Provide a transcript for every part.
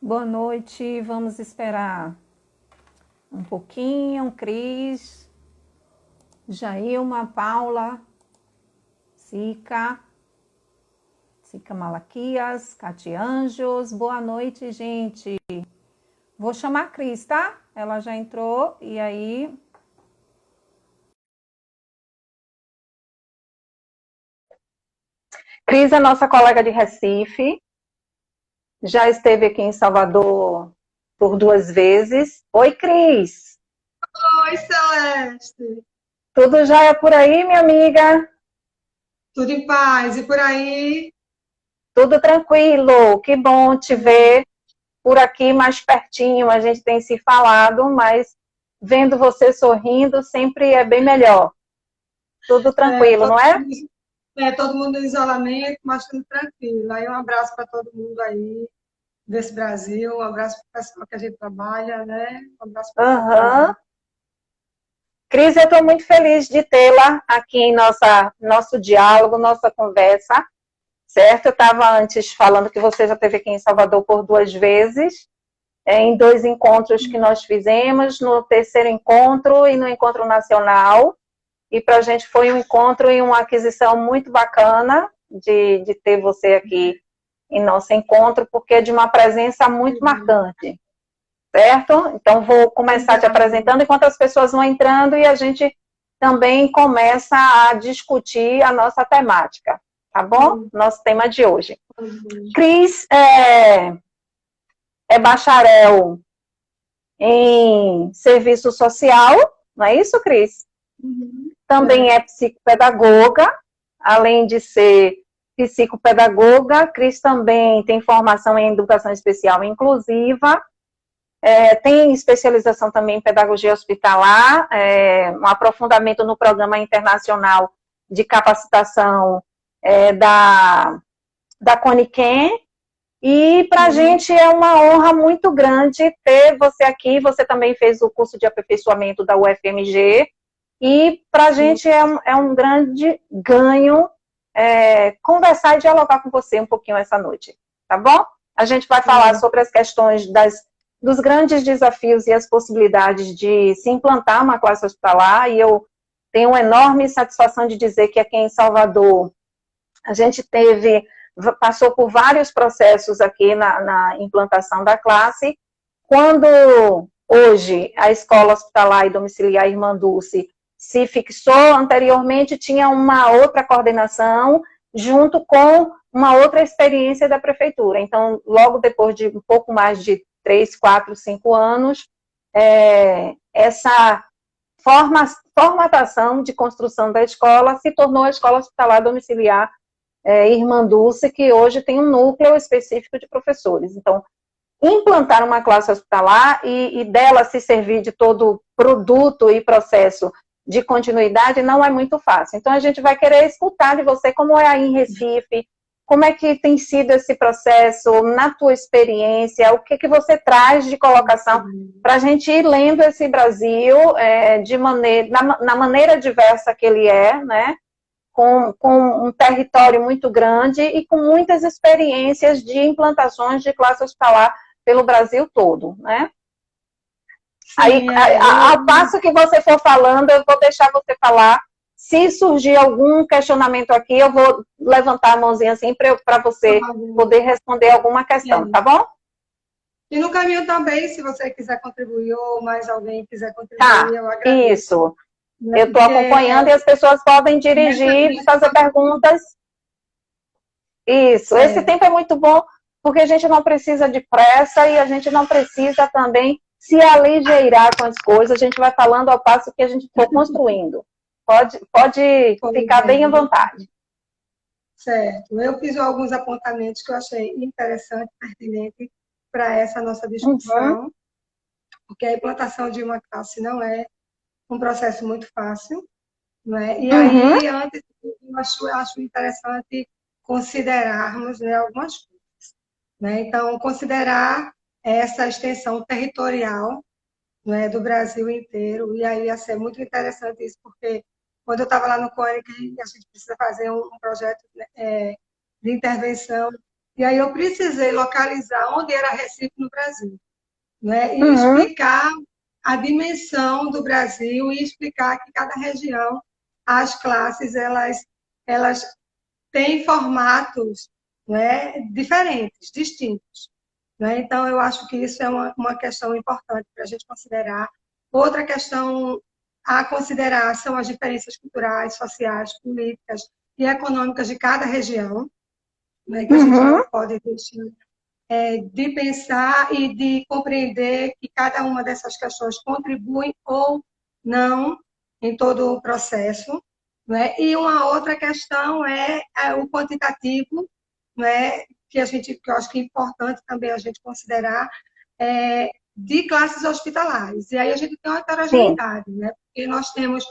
Boa noite, vamos esperar um pouquinho. Cris, Jailma, Paula, Sica Malaquias, Cati Anjos. Boa noite, gente. Vou chamar a Cris, tá? Ela já entrou e aí... Cris é nossa colega de Recife, já esteve aqui em Salvador por 2 vezes. Oi, Cris. Oi, Celeste. Tudo já é por aí, minha amiga? Tudo em paz? E por aí? Tudo tranquilo. Que bom te ver por aqui mais pertinho. A gente tem se falado, mas vendo você sorrindo sempre é bem melhor. Tudo É, tranquilo, todo não é? mundo, todo mundo em isolamento, mas tudo tranquilo. Aí um abraço para todo mundo aí desse Brasil, um abraço para o pessoal que a gente trabalha, né? Um abraço para todo Aham. mundo. Cris, eu estou muito feliz de tê-la aqui em nosso diálogo, nossa conversa, certo? Eu estava antes falando que você já esteve aqui em Salvador por 2 vezes, em 2 encontros que nós fizemos, no terceiro encontro e no encontro nacional. E para a gente foi um encontro e uma aquisição muito bacana de ter você aqui em nosso encontro, porque é de uma presença muito marcante, certo? Então, vou começar te Obrigada. apresentando enquanto as pessoas vão entrando e a gente também começa a discutir a nossa temática, tá bom? Nosso tema de hoje. Cris é bacharel em serviço social, não é isso, Cris? Também é psicopedagoga, além de ser psicopedagoga, Cris também tem formação em educação especial inclusiva, tem especialização também em pedagogia hospitalar, um aprofundamento no programa internacional de capacitação da Coniquem, e para a gente é uma honra muito grande ter você aqui. Você também fez o curso de aperfeiçoamento da UFMG, e para a gente é um grande ganho conversar e dialogar com você um pouquinho essa noite, tá bom? A gente vai falar sobre as questões dos grandes desafios e as possibilidades de se implantar uma classe hospitalar, e eu tenho uma enorme satisfação de dizer que aqui em Salvador a gente passou por vários processos aqui na implantação da classe. Quando hoje a Escola Hospitalar e Domiciliar Irmã Dulce se fixou, anteriormente tinha uma outra coordenação junto com uma outra experiência da prefeitura. Então, logo depois de um pouco mais de 3, 4, 5 anos, essa formatação de construção da escola se tornou a Escola Hospitalar Domiciliar Irmã Dulce, que hoje tem um núcleo específico de professores. Então, implantar uma classe hospitalar e dela se servir de todo produto e processo de continuidade não é muito fácil. Então, a gente vai querer escutar de você como é aí em Recife, como é que tem sido esse processo, na tua experiência, o que você traz de colocação para a gente ir lendo esse Brasil na maneira diversa que ele é, né? Com um território muito grande e com muitas experiências de implantações de classe hospitalar pelo Brasil todo, né? Aí, Sim, ao passo que você for falando, eu vou deixar você falar. Se surgir algum questionamento aqui, eu vou levantar a mãozinha assim para você poder responder alguma questão, tá bom? E no caminho também, se você quiser contribuir ou mais alguém quiser Tá, contribuir, eu agradeço. isso. Né? Eu estou acompanhando e as pessoas podem dirigir, fazer perguntas. Isso, esse tempo é muito bom, porque a gente não precisa de pressa e a gente não precisa também se aligeirar com as coisas. A gente vai falando ao passo que a gente for construindo. Pode ficar bem à vontade. Certo. Eu fiz alguns apontamentos que eu achei interessante, pertinente para essa nossa discussão, porque a implantação de uma classe não é um processo muito fácil, não é? E aí, antes, eu acho interessante considerarmos, né, algumas coisas, né? Então, considerar essa extensão territorial, né, do Brasil inteiro, e aí ia ser muito interessante isso, porque quando eu estava lá no CONIC, a gente precisa fazer um projeto, né, de intervenção E aí eu precisei localizar onde era Recife no Brasil, né? E Uhum. explicar a dimensão do Brasil e explicar que cada região, as classes, elas têm formatos, né, diferentes, distintos. Né? Então, eu acho que isso é uma questão importante para a gente considerar. Outra questão a considerar são as diferenças culturais, sociais, políticas e econômicas de cada região, né? Que a gente Uhum. não pode deixar de pensar e de compreender que cada uma dessas questões contribui ou não em todo o processo. Né? E uma outra questão é o quantitativo, né? Que eu acho que é importante também a gente considerar, de classes hospitalares. E aí a gente tem uma Sim. heterogeneidade, né? Porque nós temos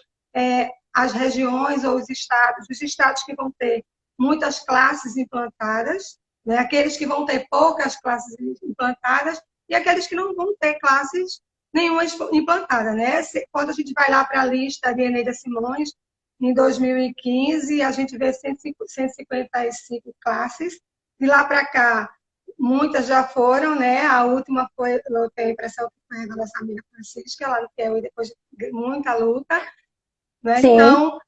as regiões ou os estados que vão ter muitas classes implantadas, né? Aqueles que vão ter poucas classes implantadas e aqueles que não vão ter classes nenhuma implantada. Né? Quando a gente vai lá para a lista de Eneida Simões, em 2015, a gente vê 155 classes. De lá para cá, muitas já foram, né? A última foi, eu tenho a impressão que foi a da nossa amiga Francisca, lá no Piauí, depois de muita luta. Né? Sim. Então,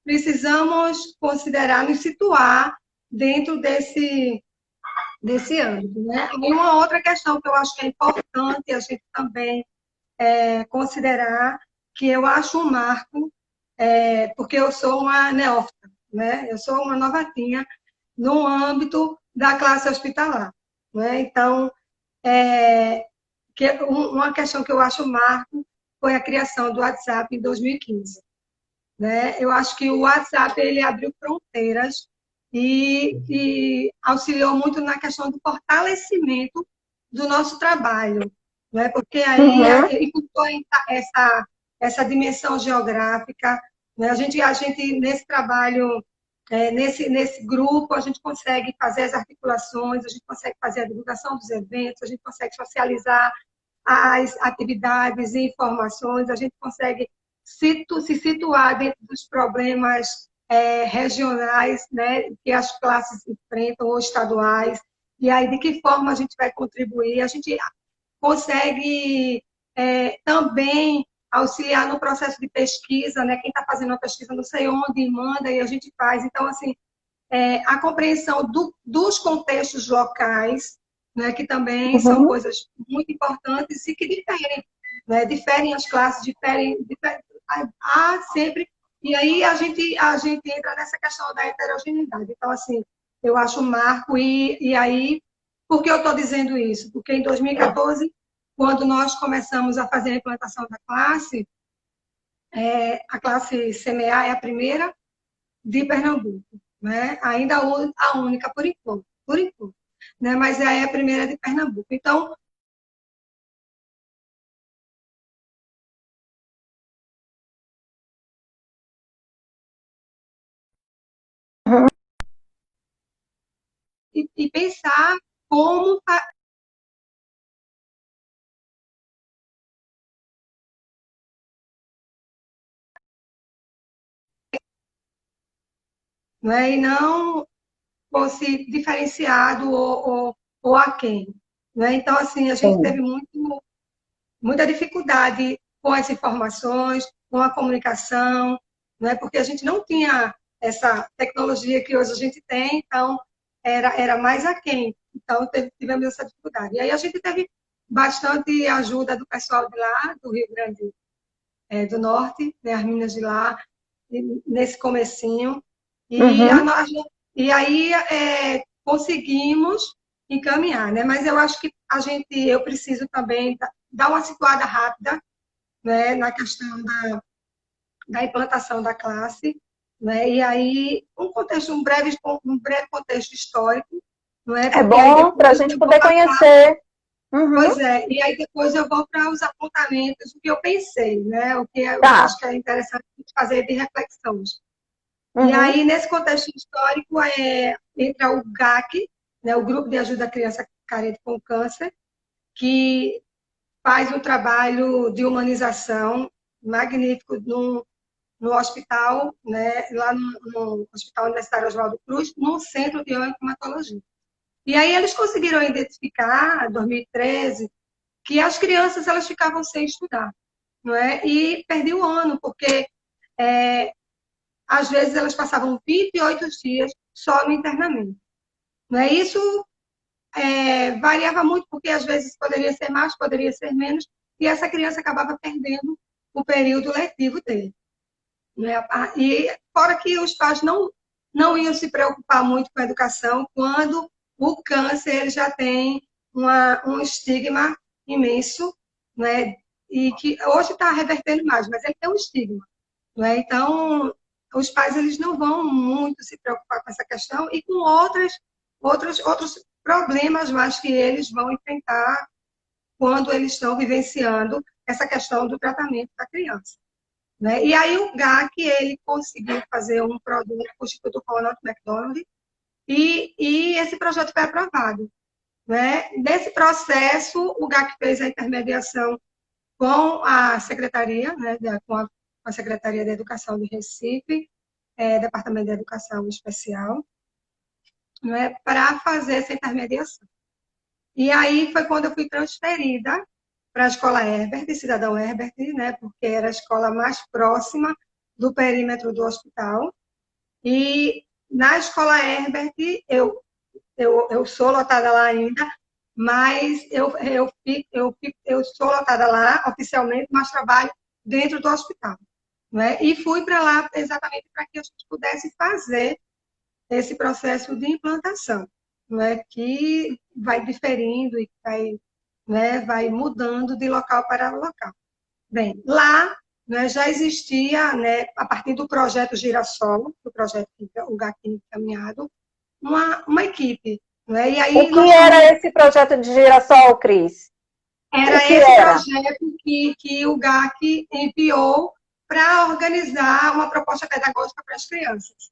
precisamos considerar, nos situar dentro desse âmbito. Né? E uma outra questão que eu acho que é importante a gente também considerar, que eu acho um marco, porque eu sou uma neófita, né? Eu sou uma novatinha no âmbito da classe hospitalar. Né? Então, uma questão que eu acho um marco foi a criação do WhatsApp em 2015. Né? Eu acho que o WhatsApp ele abriu fronteiras e auxiliou muito na questão do fortalecimento do nosso trabalho, né? Porque aí Uhum. encurtou essa dimensão geográfica. Né? A gente nesse trabalho, nesse grupo, a gente consegue fazer as articulações, a gente consegue fazer a divulgação dos eventos, a gente consegue socializar as atividades e informações, a gente consegue se situar dentro dos problemas regionais, né, que as classes enfrentam, ou estaduais, e aí de que forma a gente vai contribuir. A gente consegue também auxiliar no processo de pesquisa, né? Quem está fazendo uma pesquisa não sei onde, manda e a gente faz. Então, assim, a compreensão dos contextos locais, né, que também são Uhum. coisas muito importantes e que diferem, né, diferem as classes, há sempre. E aí a gente entra nessa questão da heterogeneidade. Então, assim, eu acho um marco, e aí, por que eu estou dizendo isso? Porque em 2014, quando nós começamos a fazer a implantação da classe, a classe CMA é a primeira de Pernambuco, né? Ainda a única por enquanto, né? Mas é a primeira de Pernambuco. Então, e pensar como, né? E não fosse diferenciado ou aquém, né? Então, assim, a gente Sim. teve muita dificuldade com as informações, com a comunicação, né? Porque a gente não tinha essa tecnologia que hoje a gente tem, então era mais aquém. Então, tivemos essa dificuldade. E aí a gente teve bastante ajuda do pessoal de lá, do Rio Grande do Norte, né? As meninas de lá, nesse comecinho. E, Uhum. e aí conseguimos encaminhar, né? Mas eu acho que eu preciso também dar uma situada rápida, né, na questão da implantação da classe, né? E aí um breve contexto histórico, não é? É Porque aí bom para a depois gente eu vou poder passar, conhecer. Uhum. pois é, e aí depois eu vou para os apontamentos, o que eu pensei, né? O que eu Tá. acho que é interessante fazer de reflexões. E Uhum. aí, nesse contexto histórico, entra o GAC, né, o Grupo de Ajuda à Criança Carente com Câncer, que faz um trabalho de humanização magnífico no hospital, né, lá no Hospital Universitário Oswaldo Cruz, no Centro de Oncomatologia. E aí eles conseguiram identificar, em 2013, que as crianças elas ficavam sem estudar, não é? E perdi o ano, porque às vezes elas passavam 28 dias só no internamento. Não é? Isso variava muito, porque às vezes poderia ser mais, poderia ser menos, e essa criança acabava perdendo o período letivo dele. Né? E fora que os pais não iam se preocupar muito com a educação quando o câncer ele já tem um estigma imenso, né? E que hoje está revertendo mais, mas ele tem um estigma. Né? Então, os pais eles não vão muito se preocupar com essa questão e com outros problemas mais que eles vão enfrentar quando eles estão vivenciando essa questão do tratamento da criança. Né? E aí o GAC, ele conseguiu fazer um produto com o Instituto Ronald McDonald e esse projeto foi aprovado. Né? Nesse processo, o GAC fez a intermediação com a secretaria, né, com a Secretaria de Educação de Recife, Departamento de Educação Especial, né, para fazer essa intermediação. E aí foi quando eu fui transferida para a Escola Herbert, Cidadão Herbert, né, porque era a escola mais próxima do perímetro do hospital. E na Escola Herbert, eu sou lotada lá ainda, mas eu sou lotada lá oficialmente, mas trabalho dentro do hospital. Né? E fui para lá exatamente para que a gente pudesse fazer esse processo de implantação, né? Que vai diferindo e vai mudando de local para local. Bem, lá, né, já existia, né, a partir do projeto Girassol, do projeto o GAC encaminhado, uma equipe. Né? E aí O que era esse projeto de Girassol, Cris? Era esse projeto que o GAC enviou para organizar uma proposta pedagógica para as crianças.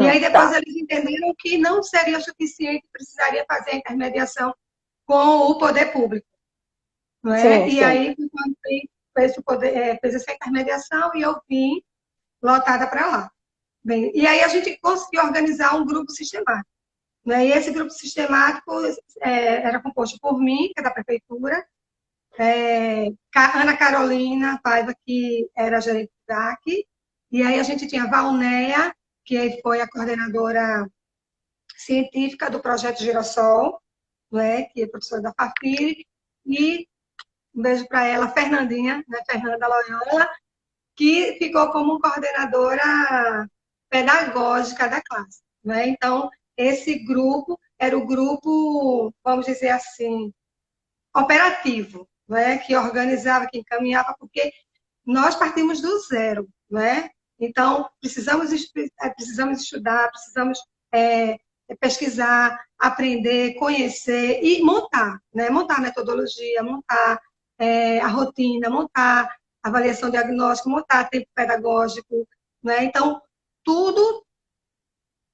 E aí depois eles entenderam que não seria suficiente, precisaria fazer a intermediação com o poder público. Não é? Sim. Aí, quando fez essa intermediação, e eu vim lotada para lá. Bem, e aí a gente conseguiu organizar um grupo sistemático. Né? E esse grupo sistemático era composto por mim, que é da prefeitura, Ana Carolina Paiva, que era gerente do GAC, e aí a gente tinha Valnéia, que foi a coordenadora científica do projeto Girassol, né, que é professora da FAFIR, e um beijo para ela, Fernandinha, né, Fernanda Loyola, que ficou como coordenadora pedagógica da classe. Né? Então, esse grupo era o grupo, vamos dizer assim, operativo, né? Que organizava, que encaminhava, porque nós partimos do zero. Né? Então, precisamos estudar, precisamos pesquisar, aprender, conhecer e montar. Né? Montar a metodologia, montar a rotina, montar avaliação diagnóstica, montar tempo pedagógico. Né? Então, tudo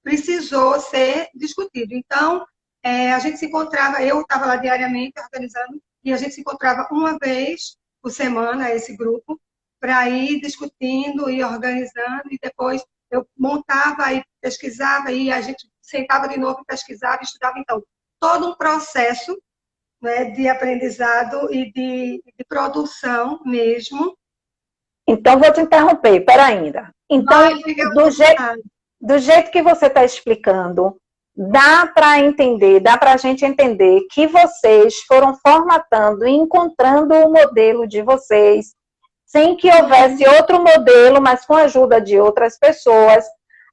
precisou ser discutido. Então, a gente se encontrava, eu estava lá diariamente organizando, e a gente se encontrava uma vez por semana, esse grupo, para ir discutindo e organizando, e depois eu montava e pesquisava, e a gente sentava de novo e pesquisava e estudava. Então, todo um processo, né, de aprendizado e de produção mesmo. Então, vou te interromper, pera ainda. Então, do jeito que você está explicando, dá para entender, dá para a gente entender que vocês foram formatando e encontrando o modelo de vocês, sem que houvesse outro modelo, mas com a ajuda de outras pessoas,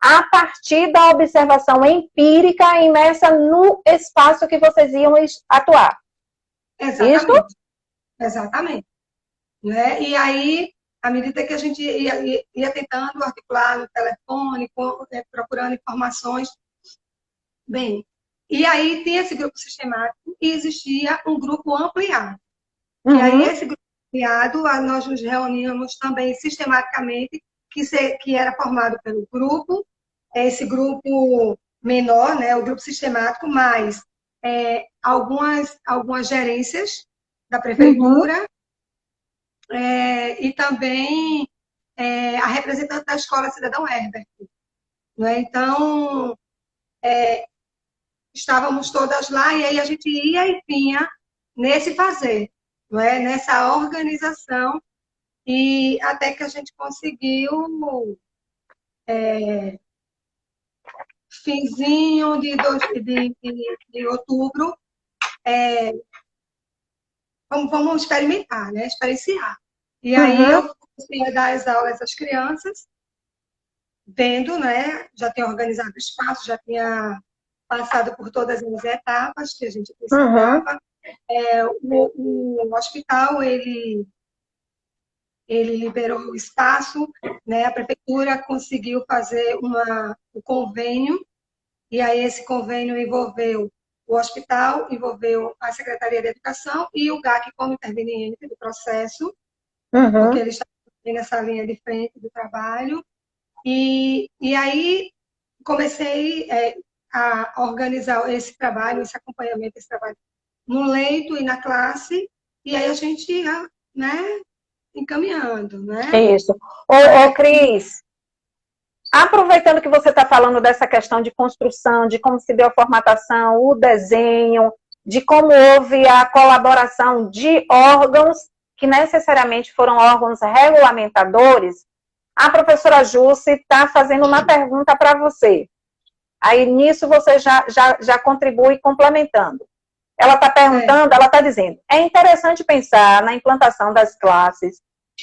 a partir da observação empírica imersa no espaço que vocês iam atuar. Exatamente. Isso? Exatamente. Né? E aí, à medida que a gente ia tentando articular no telefone, procurando informações, bem, e aí tem esse grupo sistemático e existia um grupo ampliado. E aí esse grupo ampliado, nós nos reuníamos também sistematicamente, que era formado pelo grupo, esse grupo menor, né, o grupo sistemático, mais algumas gerências da prefeitura, e também a representante da Escola Cidadão Herbert. Né? Então, estávamos todas lá, e aí a gente ia e vinha nesse fazer, não é? Nessa organização, e até que a gente conseguiu, finzinho de outubro, vamos experimentar, né? Experienciar. E aí Uhum. eu comecei a dar as aulas às crianças, vendo, né? Já tinha organizado o espaço, já tinha passado por todas as etapas que a gente Uhum. precisava. O hospital, ele liberou o espaço, né? A prefeitura conseguiu fazer o convênio, e aí esse convênio envolveu o hospital, envolveu a Secretaria de Educação e o GAC como interveniente do processo, porque Uhum. eles estavam nessa linha de frente do trabalho. E aí comecei a organizar esse trabalho, esse acompanhamento, esse trabalho no leito e na classe, e aí a gente ia, né, encaminhando, né? Isso. Ô, Cris, aproveitando que você está falando dessa questão de construção, de como se deu a formatação, o desenho, de como houve a colaboração de órgãos que necessariamente foram órgãos regulamentadores, a professora Jusce está fazendo uma pergunta para você. Aí nisso você já contribui complementando. Ela está perguntando, ela está dizendo, é interessante pensar na implantação das classes,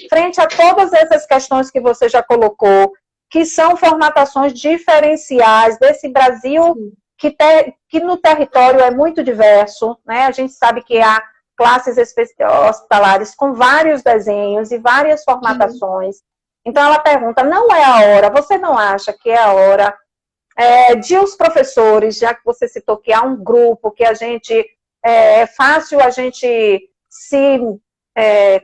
frente a todas essas questões que você já colocou, que são formatações diferenciais desse Brasil que no território é muito diverso, né? A gente sabe que há classes hospitalares com vários desenhos e várias formatações. Então ela pergunta, não é a hora, você não acha que é a hora de os professores, já que você citou que há um grupo que a gente é fácil a gente se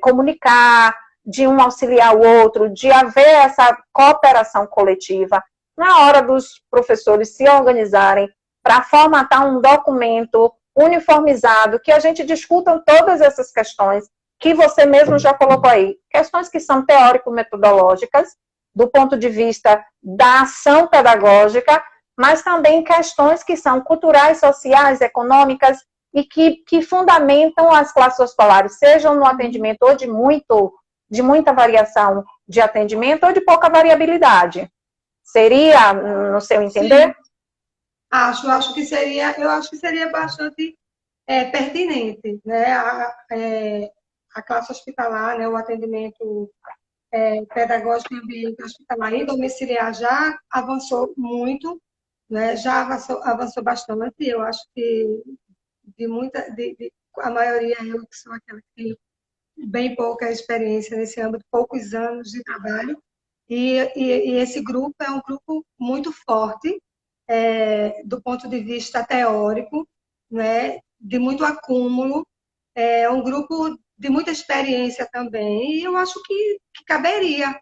comunicar, de um auxiliar o outro, de haver essa cooperação coletiva, na hora dos professores se organizarem para formatar um documento uniformizado, que a gente discuta todas essas questões que você mesmo já colocou aí, questões que são teórico-metodológicas, do ponto de vista da ação pedagógica, mas também questões que são culturais, sociais, econômicas, e que fundamentam as classes hospitalares, sejam no atendimento ou de muita variação de atendimento ou de pouca variabilidade. Seria, no seu entender? Sim, acho que seria, eu acho que seria bastante pertinente, né? A classe hospitalar, né? O atendimento pedagógico em ambiente hospitalar e domiciliar já avançou muito, né? Já avançou bastante. Eu acho que a maioria, eu que sou aquela que tem bem pouca experiência nesse âmbito, poucos anos de trabalho, e esse grupo é um grupo muito forte, do ponto de vista teórico, né, de muito acúmulo, é um grupo de muita experiência também, e eu acho que caberia,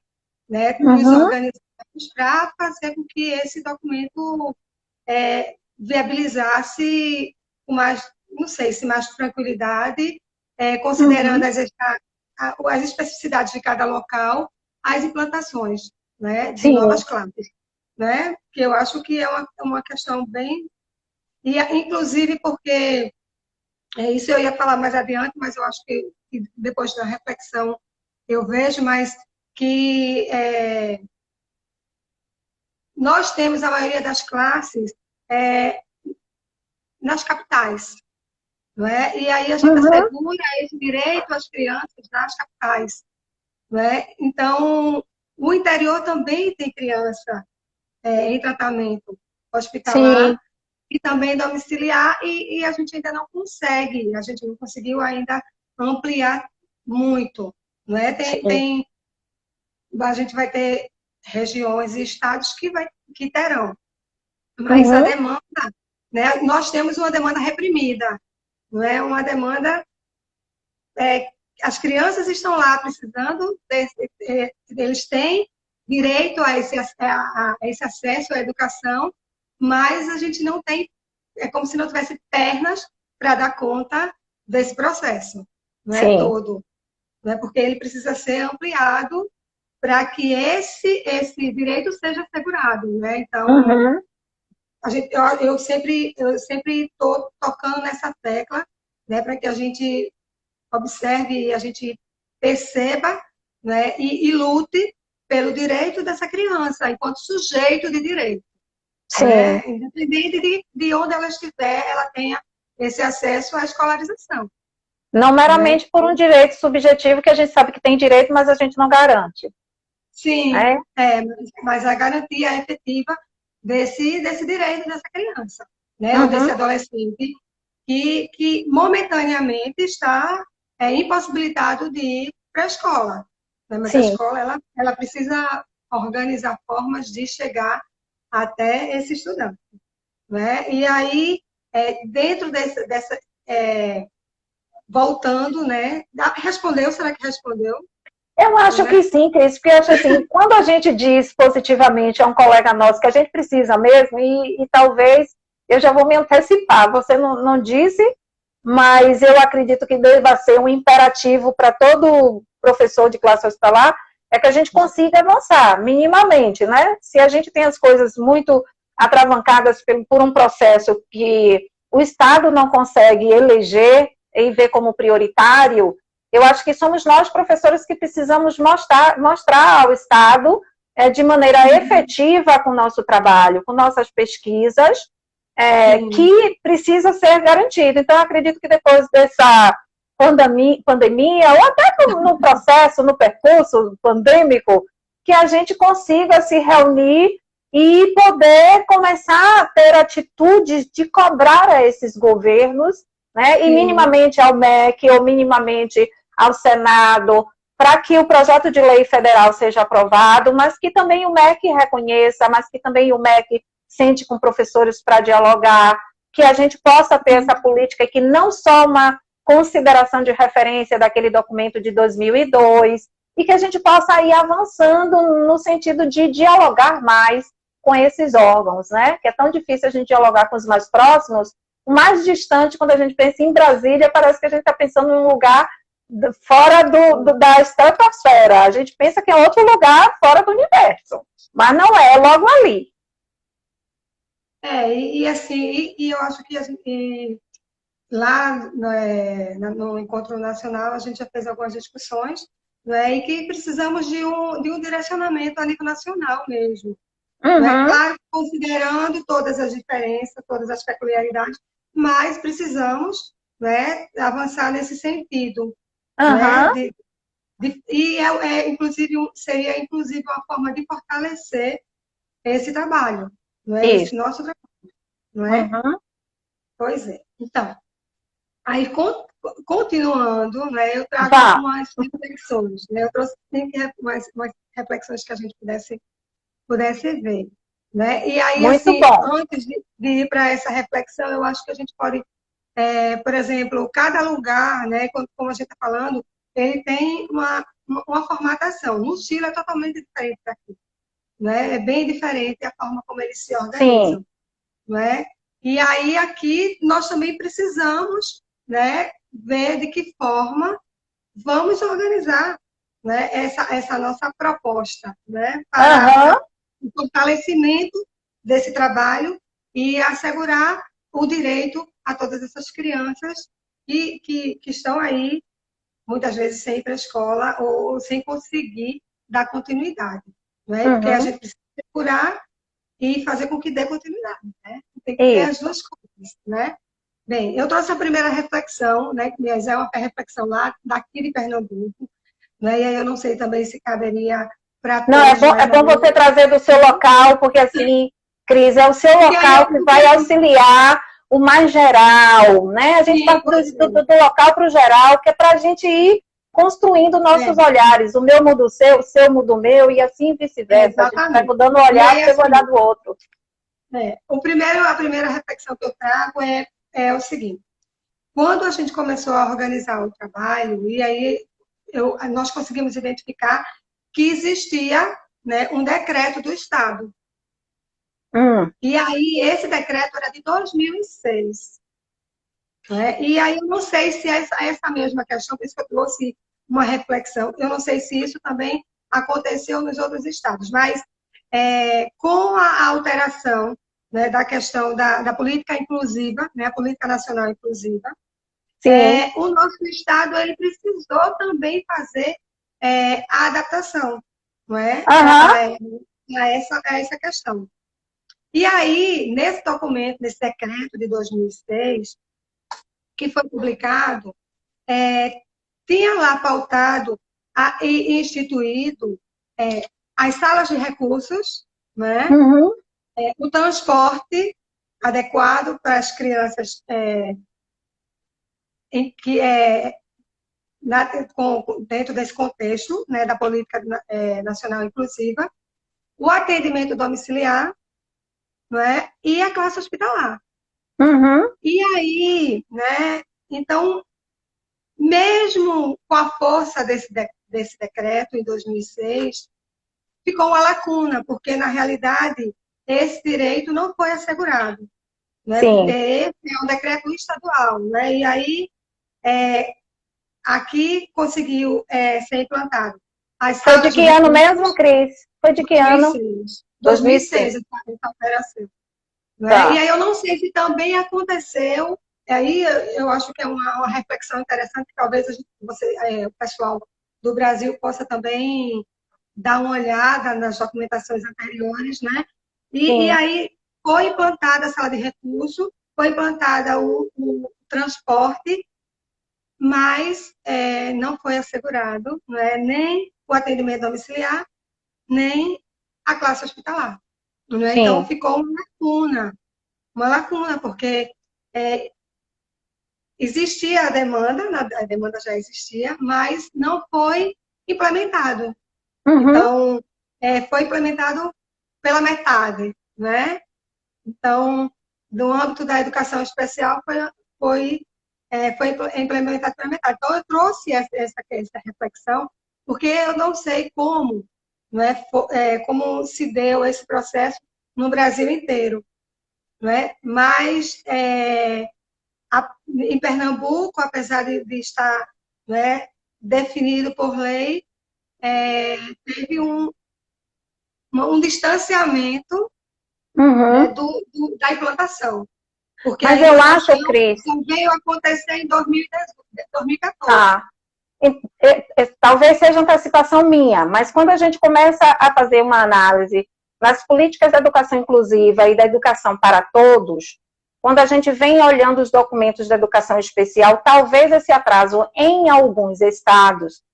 né, nos organizarmos para fazer com que esse documento viabilizasse com mais, não sei, se mais tranquilidade, considerando as especificidades de cada local, as implantações, né, de Sim. novas classes, né? Que eu acho que é uma questão bem... E, inclusive, porque isso eu ia falar mais adiante, mas eu acho que depois da reflexão eu vejo, mas que nós temos a maioria das classes nas capitais, não é? E aí a gente assegura esse direito às crianças nas capitais, não é? Então, o interior também tem criança em tratamento hospitalar Sim. e também domiciliar, e a gente ainda não consegue, a gente não conseguiu ainda ampliar muito, não é? A gente vai ter regiões e estados que terão, mas a demanda, né? Nós temos uma demanda reprimida, não é? Uma demanda, as crianças estão lá precisando, eles têm direito a esse acesso à educação, mas a gente não tem, é como se não tivesse pernas para dar conta desse processo, não é Sim. todo, não é? Porque ele precisa ser ampliado para que esse direito seja assegurado, né? Então, eu sempre estou tocando nessa tecla, né, para que a gente observe, a gente perceba, né, e lute pelo direito dessa criança, enquanto sujeito de direito. Sim. Né? Independente de onde ela estiver, ela tenha esse acesso à escolarização. Não meramente, né, por um direito subjetivo que a gente sabe que tem direito, mas a gente não garante. Sim, mas a garantia efetiva desse direito dessa criança, né? Ou desse adolescente que momentaneamente está impossibilitado de ir para a escola. Né? Mas a escola ela precisa organizar formas de chegar até esse estudante. Né? E aí, dentro dessa voltando, né? Respondeu? Será que respondeu? Eu acho que sim, Cris, porque eu acho assim, quando a gente diz positivamente a um colega nosso que a gente precisa mesmo, e talvez eu já vou me antecipar, você não disse, mas eu acredito que deva ser um imperativo para todo professor de classe hospitalar, é que a gente consiga avançar, minimamente, né? Se a gente tem as coisas muito atravancadas por um processo que o Estado não consegue eleger e ver como prioritário, eu acho que somos nós, professores, que precisamos mostrar ao Estado de maneira efetiva com o nosso trabalho, com nossas pesquisas, que precisa ser garantido. Então, eu acredito que depois dessa pandemia, ou até no processo, no percurso pandêmico, que a gente consiga se reunir e poder começar a ter atitudes de cobrar a esses governos, né, e minimamente ao MEC, ou minimamente ao Senado, para que o projeto de lei federal seja aprovado, mas que também o MEC reconheça, mas que também o MEC sente com professores para dialogar, que a gente possa ter essa política que não só uma consideração de referência daquele documento de 2002, e que a gente possa ir avançando no sentido de dialogar mais com esses órgãos, né? Que é tão difícil a gente dialogar com os mais próximos, o mais distante, quando a gente pensa em Brasília, parece que a gente está pensando em um lugar fora da estratosfera. A gente pensa que é outro lugar fora do universo, mas não é logo ali. Assim, eu acho que a gente, lá no Encontro Nacional a gente já fez algumas discussões, né, e que precisamos de um direcionamento a nível nacional mesmo. Né? Claro, considerando todas as diferenças, todas as peculiaridades, mas precisamos, né, avançar nesse sentido. Né? Inclusive, seria inclusive uma forma de fortalecer esse trabalho, não é? Esse nosso trabalho, não é? Pois é. Então, aí continuando, né, eu trago umas reflexões, né? Eu trouxe umas reflexões que a gente pudesse ver, né? E aí, assim, antes de ir para essa reflexão, eu acho que a gente pode, por exemplo, cada lugar, né, como a gente está falando, ele tem uma formatação. No Chile é totalmente diferente daqui, né? É bem diferente a forma como eles se organizam, né? E aí aqui nós também precisamos, né, ver de que forma vamos organizar, né, essa nossa proposta, né, para o fortalecimento desse trabalho e assegurar o direito a todas essas crianças que estão aí, muitas vezes, sem ir para a escola ou sem conseguir dar continuidade. Né? Porque a gente precisa procurar e fazer com que dê continuidade. Né? Tem que ter as duas coisas. Né? Bem, eu trouxe a primeira reflexão, né, que é uma reflexão lá daqui de Pernambuco, né? E aí eu não sei também se caberia para todos. Não, é bom você trazer do seu local, porque assim, Cris, é o seu local que vai auxiliar o mais geral, né? A gente vai do local para o geral, que é para a gente ir construindo nossos olhares. O meu muda o seu muda o meu, e assim vice-versa. A gente vai mudando o olhar para o olhar do outro. A primeira reflexão que eu trago é o seguinte. Quando a gente começou a organizar o trabalho, e aí nós conseguimos identificar que existia, né, um decreto do Estado. E aí, esse decreto era de 2006. Né? E aí, eu não sei se essa mesma questão, por isso que eu trouxe uma reflexão, eu não sei se isso também aconteceu nos outros estados, mas com a alteração né, da questão da política inclusiva, né, a política nacional inclusiva, Sim. o nosso Estado ele precisou também fazer a adaptação, não é? Aham. A essa questão. E aí, nesse documento, nesse decreto de 2006, que foi publicado, tinha lá pautado e instituído as salas de recursos, né? Uhum. O transporte adequado para as crianças que dentro desse contexto, né, da política nacional inclusiva, o atendimento domiciliar, não é? E a classe hospitalar. Uhum. E aí, né? Então, mesmo com a força desse decreto em 2006, ficou uma lacuna, porque, na realidade, esse direito não foi assegurado. Né? Sim. Esse é um decreto estadual. Né? E aí, aqui conseguiu ser implantado. As Foi de salas de que ano recursos, mesmo, Cris? Foi de que ano? 2006. 2006. 2006, essa operação. Né? E Tá. aí eu não sei se também aconteceu, aí eu acho que é uma reflexão interessante, que talvez o pessoal do Brasil possa também dar uma olhada nas documentações anteriores, né? E Sim. aí foi implantada a sala de recurso, foi implantada o transporte, mas não foi assegurado, né? Nem o atendimento domiciliar, nem a classe hospitalar. Né? Então Sim. ficou uma lacuna, porque existia a demanda já existia, mas não foi implementado. Uhum. Então, foi implementado pela metade, né? Então, no âmbito da educação especial, foi implementado pela metade. Então, eu trouxe essa reflexão, porque eu não sei como, né, como se deu esse processo no Brasil inteiro, né? Mas em Pernambuco, apesar de estar, né, definido por lei, teve um distanciamento, né, Uhum. da implantação, porque Mas a eu implantação acho, Cris, só veio acontecer em 2014. tá. Talvez seja antecipação minha, mas quando a gente começa a fazer uma análise nas políticas da educação inclusiva e da educação para todos, quando a gente vem olhando os documentos da educação especial, talvez esse atraso em alguns estados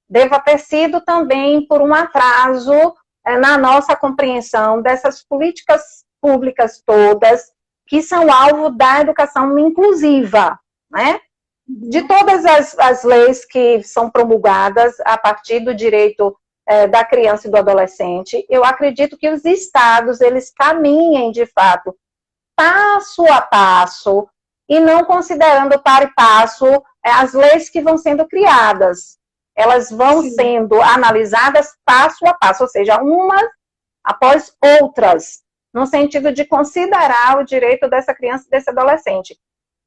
deva ter sido também por um atraso na nossa compreensão dessas políticas públicas todas que são alvo da educação inclusiva, né? De todas as leis que são promulgadas a partir do direito da criança e do adolescente, eu acredito que os estados, eles caminhem, de fato, passo a passo, e não considerando para e passo as leis que vão sendo criadas. Elas vão Sim, sendo analisadas passo a passo, ou seja, umas após outras, no sentido de considerar o direito dessa criança e desse adolescente.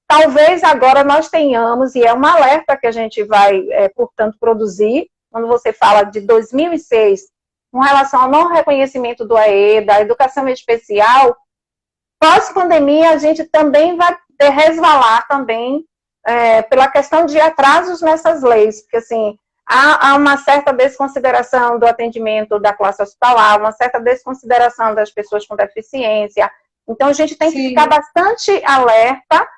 Talvez agora nós tenhamos, e é um alerta que a gente vai, portanto, produzir, quando você fala de 2006, com relação ao não reconhecimento do AE, da educação especial, pós-pandemia a gente também vai resvalar também pela questão de atrasos nessas leis, porque assim, há uma certa desconsideração do atendimento da classe hospitalar, uma certa desconsideração das pessoas com deficiência, então a gente tem que ficar sim, bastante alerta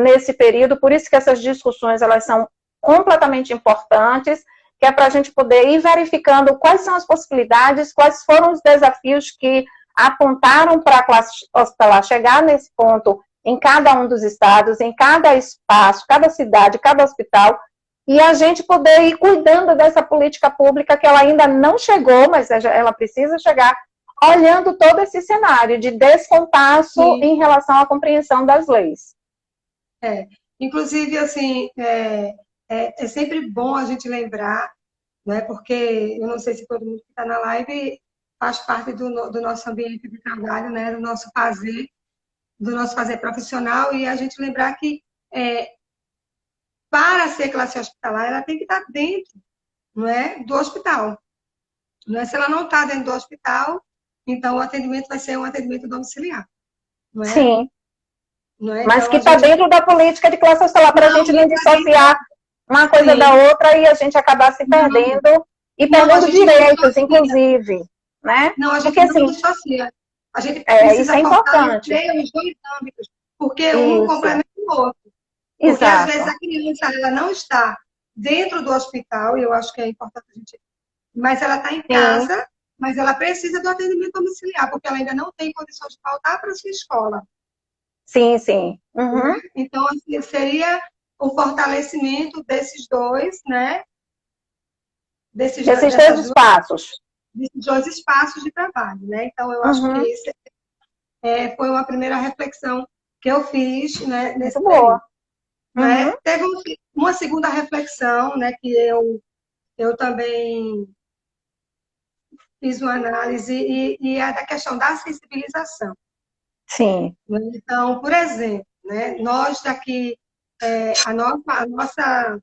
nesse período, por isso que essas discussões elas são completamente importantes, que é para a gente poder ir verificando quais são as possibilidades, quais foram os desafios que apontaram para a classe hospitalar chegar nesse ponto em cada um dos estados, em cada espaço, cada cidade, cada hospital, e a gente poder ir cuidando dessa política pública que ela ainda não chegou, mas ela precisa chegar, olhando todo esse cenário de descompasso sim. em relação à compreensão das leis. Inclusive, assim, é sempre bom a gente lembrar, né, porque eu não sei se todo mundo que está na live faz parte do nosso ambiente de trabalho, né, do nosso fazer profissional, e a gente lembrar que para ser classe hospitalar, ela tem que estar dentro, não é, do hospital. Não é? Se ela não está dentro do hospital, então o atendimento vai ser um atendimento domiciliar. não é? Sim, Não é? mas Então, que a está gente... dentro da política de classe social, para a gente não dissociar uma coisa Sim. da outra e a gente acabar se perdendo e Não, a perdendo gente não direitos, dissocia. inclusive, né? Não, a Porque, gente não assim, dissocia. A gente isso precisa é importante. fortalecer os dois âmbitos, porque um Isso, complementa o outro. Porque, às vezes, exato. a criança ela não está dentro do hospital, e eu acho que é importante a gente... Mas ela está em Sim, casa, mas ela precisa do atendimento domiciliar, porque ela ainda não tem condições de voltar para a sua escola. sim, sim. Uhum. Então, assim, seria o fortalecimento desses dois, né? Desses dois Dessas duas, espaços. desses dois espaços de trabalho, né? Então, eu acho que Uhum. esse foi uma primeira reflexão que eu fiz, né, Muito nesse período. boa. Uhum. Né? Teve uma segunda reflexão, né, que eu também fiz uma análise, e é da questão da sensibilização. Sim. Né? Então, por exemplo, né, nós daqui, a nossa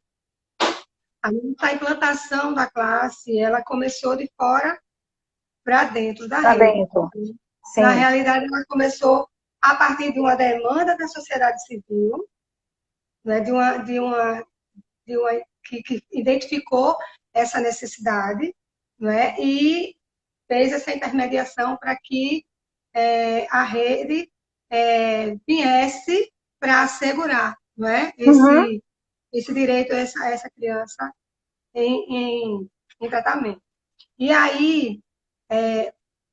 implantação da classe, ela começou de fora para dentro da Para rede. dentro. Na Sim. realidade, ela começou a partir de uma demanda da sociedade civil, né, que identificou essa necessidade, né, e fez essa intermediação para que a rede viesse para assegurar, não é, Uhum. esse direito a essa criança em tratamento. E aí,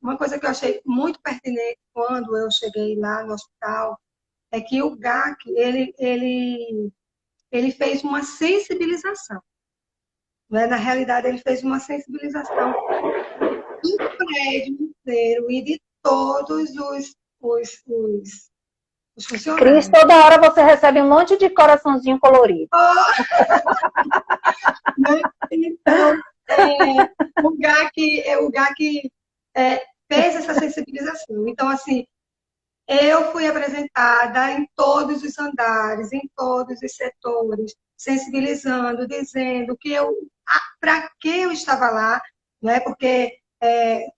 uma coisa que eu achei muito pertinente quando eu cheguei lá no hospital é que o GAC, ele fez uma sensibilização. Né? Na realidade, ele fez uma sensibilização do prédio inteiro e de todos os Cris, funcionários. toda hora você recebe um monte de coraçãozinho colorido. Né? Então, o GAC fez essa sensibilização. Então, assim, eu fui apresentada em todos os andares, em todos os setores, sensibilizando, dizendo que para que eu estava lá, né? Porque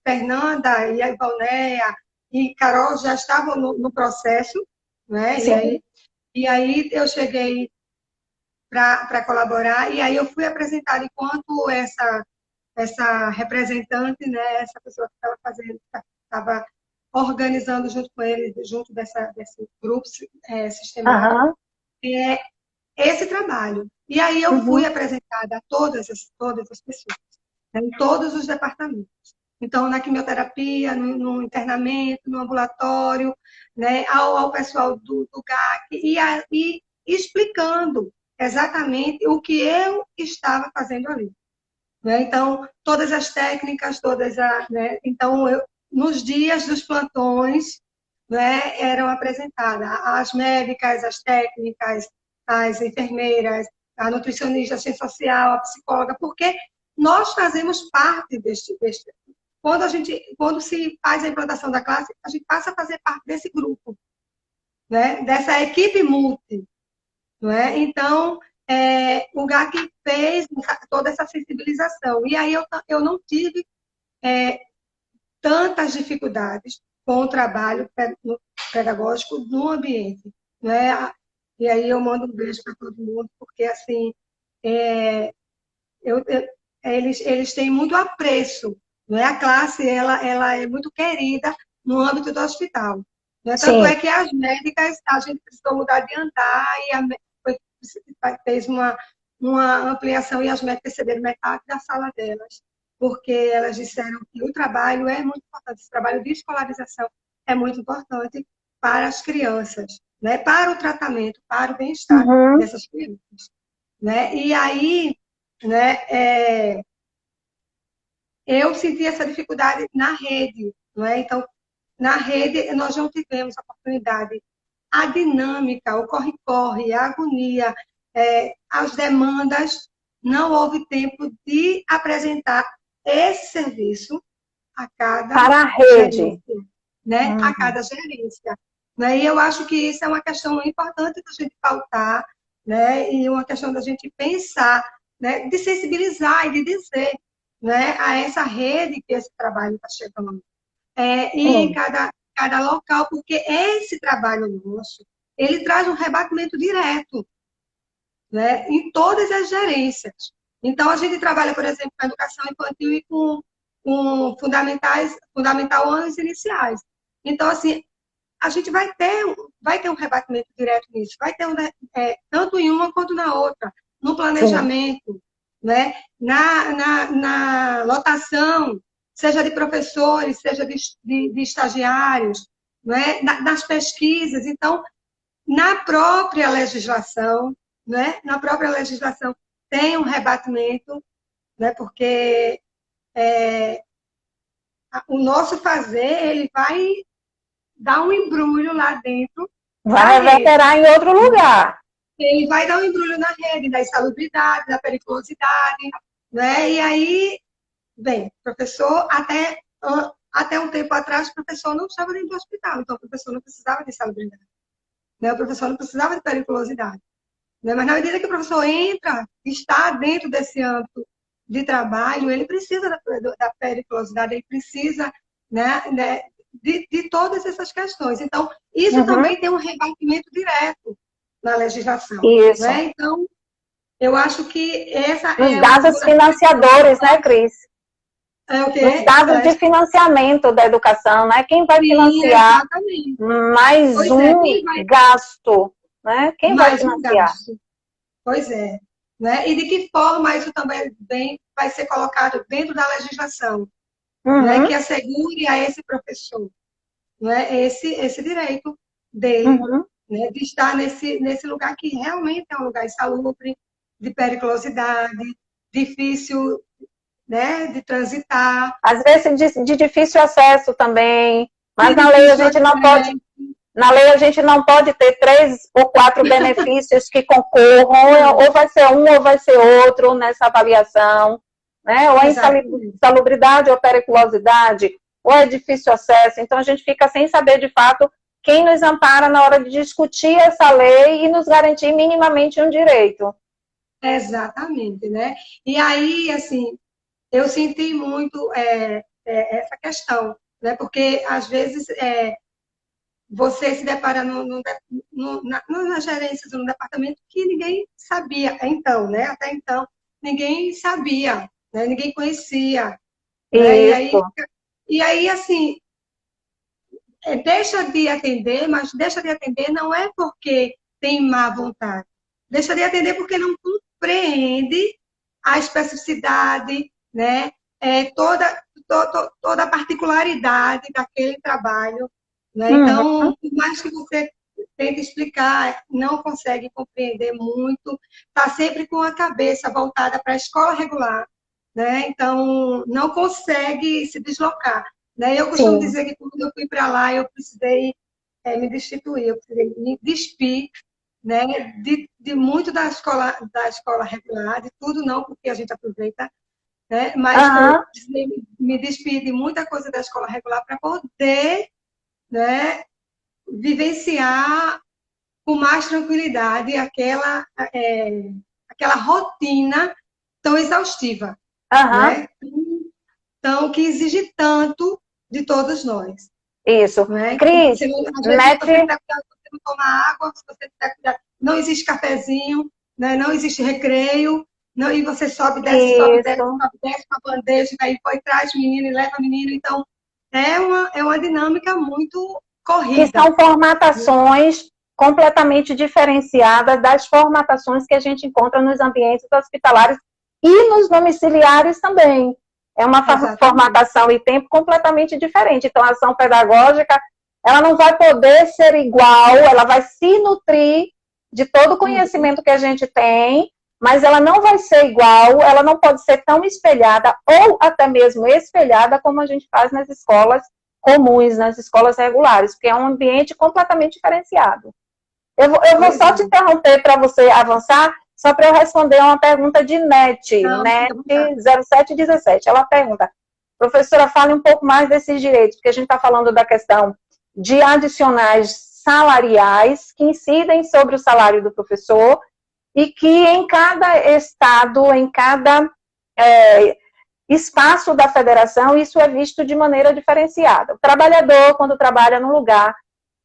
Fernanda e a Ivalnéia e Carol já estavam no processo, né? Sim. E aí eu cheguei para colaborar, e aí eu fui apresentada enquanto essa representante, né? Essa pessoa que estava fazendo, estava organizando junto com ele, junto desse grupo sistemático, Aham. é esse trabalho. E aí eu fui Uhum. apresentada a todas as pessoas, né, em todos os departamentos. Então, na quimioterapia, no internamento, no ambulatório, né, ao pessoal do GAC, e explicando exatamente o que eu estava fazendo ali. Né? Então, todas as técnicas, né? Então, nos dias dos plantões, né, eram apresentadas as médicas, as técnicas, as enfermeiras, a nutricionista, a assistente social, a psicóloga, porque nós fazemos parte deste. Quando se faz a implantação da classe, a gente passa a fazer parte desse grupo, né, dessa equipe multi. Não é? Então, o GAC fez toda essa sensibilização. E aí eu não tive tantas dificuldades com o trabalho pedagógico no ambiente. Né? E aí eu mando um beijo para todo mundo, porque assim, é, eu, eu, eles têm muito apreço. Não é? A classe ela é muito querida no âmbito do hospital. Né? Tanto é Sim. que as médicas, a gente precisou mudar de andar, e fez uma ampliação, e as médicas receberam metade da sala delas, porque elas disseram que o trabalho é muito importante, esse trabalho de escolarização é muito importante para as crianças, né? Para o tratamento, para o bem-estar Uhum. dessas crianças. Né? E aí, né, eu senti essa dificuldade na rede. Não é? Então, na rede, nós não tivemos a oportunidade. A dinâmica, o corre-corre, a agonia, as demandas, não houve tempo de apresentar esse serviço a cada Para a rede. gerência, né? A Uhum. cada gerência. Né? E eu acho que isso é uma questão importante da gente pautar, né? E uma questão da gente pensar, né? De sensibilizar e de dizer, né? A essa rede que esse trabalho está chegando. E em Sim. cada cada local, porque esse trabalho nosso, ele traz um rebatimento direto, né, em todas as gerências. Então, a gente trabalha, por exemplo, com a educação infantil e com fundamental anos iniciais. Então, assim, a gente vai ter um rebatimento direto nisso, vai ter tanto em uma quanto na outra, no planejamento, né? na lotação, seja de professores, seja de estagiários, né? nas pesquisas. Então, na própria legislação, né? Na própria legislação tem um rebatimento, né? Porque o nosso fazer, ele vai dar um embrulho lá dentro. Vai reverberar em outro lugar. Ele vai dar um embrulho na rede da insalubridade, da periculosidade, né? E aí, bem, professor, até um tempo atrás, o professor não estava dentro do hospital, então o professor não precisava de insalubridade, né? O professor não precisava de periculosidade, né? Mas na medida que o professor está dentro desse âmbito de trabalho, ele precisa da periculosidade, ele precisa, né, de todas essas questões. Então, isso também tem um rebatimento direto na legislação. Isso. Né? Então, eu acho que essa os dados financiadores, né, Cris? Os dados de financiamento da educação, né? Quem vai financiar mais gasto, né? Quem vai financiar? Pois é. Né? E de que forma isso também vai ser colocado dentro da legislação, né? Que assegure a esse professor, né? esse direito dele, né? De estar nesse lugar que realmente é um lugar insalubre, de periculosidade, difícil, né? De transitar. Às vezes de difícil acesso também, mas na lei a gente não pode... Na lei, a gente não pode ter 3 ou 4 benefícios que concorram, ou vai ser um ou vai ser outro nessa avaliação, né? Ou a insalubridade ou a periculosidade, ou é difícil acesso. Então, a gente fica sem saber, de fato, quem nos ampara na hora de discutir essa lei e nos garantir minimamente um direito. Exatamente, né? E aí, assim, eu senti muito essa questão, né? Porque, às vezes... você se depara nas gerências no departamento que ninguém sabia, então, né? Até então, ninguém sabia, né? Ninguém conhecia. Né? E aí, assim, deixa de atender, mas deixa de atender não é porque tem má vontade. Deixa de atender porque não compreende a especificidade, né? Toda a particularidade daquele trabalho. Né? Então, por mais que você tente explicar, não consegue compreender muito, está sempre com a cabeça voltada para a escola regular, né? Então, não consegue se deslocar. Né? Eu costumo dizer que quando eu fui para lá, eu precisei me destituir, eu precisei me despir, né? de muito da escola regular, de tudo não, porque a gente aproveita, né? Mas eu precisei me despir de muita coisa da escola regular para poder, né, vivenciar com mais tranquilidade aquela rotina tão exaustiva, né? Então, que exige tanto de todos nós. Isso. Né? Cris, você não toma água, se você não existe cafezinho, né? Não existe recreio, não, e você sobe, desce, sobe, desce com a bandeja, aí foi, traz menino e leva menino. Então, é uma dinâmica muito corrida. Que são formatações completamente diferenciadas das formatações que a gente encontra nos ambientes hospitalares e nos domiciliares também. É uma formatação e tempo completamente diferente. Então, a ação pedagógica, ela não vai poder ser igual, ela vai se nutrir de todo o conhecimento que a gente tem, mas ela não vai ser igual, ela não pode ser tão espelhada ou até mesmo espelhada como a gente faz nas escolas comuns, nas escolas regulares, porque é um ambiente completamente diferenciado. Eu vou só te interromper para você avançar, só para eu responder uma pergunta de NET 0717. Ela pergunta, professora, fale um pouco mais desses direitos, porque a gente está falando da questão de adicionais salariais que incidem sobre o salário do professor e que em cada estado, em cada espaço da federação, isso é visto de maneira diferenciada. O trabalhador, quando trabalha num lugar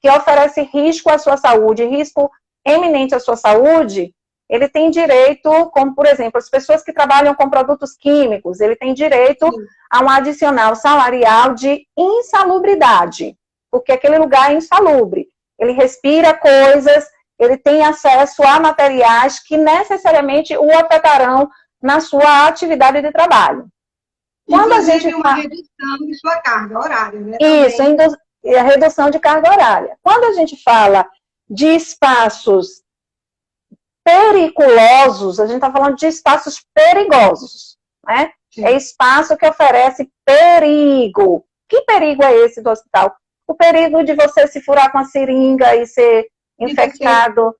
que oferece risco à sua saúde, risco eminente à sua saúde, ele tem direito, como por exemplo, as pessoas que trabalham com produtos químicos, ele tem direito a um adicional salarial de insalubridade, porque aquele lugar é insalubre. Ele respira coisas, ele tem acesso a materiais que necessariamente o afetarão na sua atividade de trabalho. Quando a gente uma redução de sua carga horária, né? Isso, a redução de carga horária. Quando a gente fala de espaços periculosos, a gente está falando de espaços perigosos, né? Sim. É espaço que oferece perigo. Que perigo é esse do hospital? O perigo de você se furar com a seringa e ser infectado,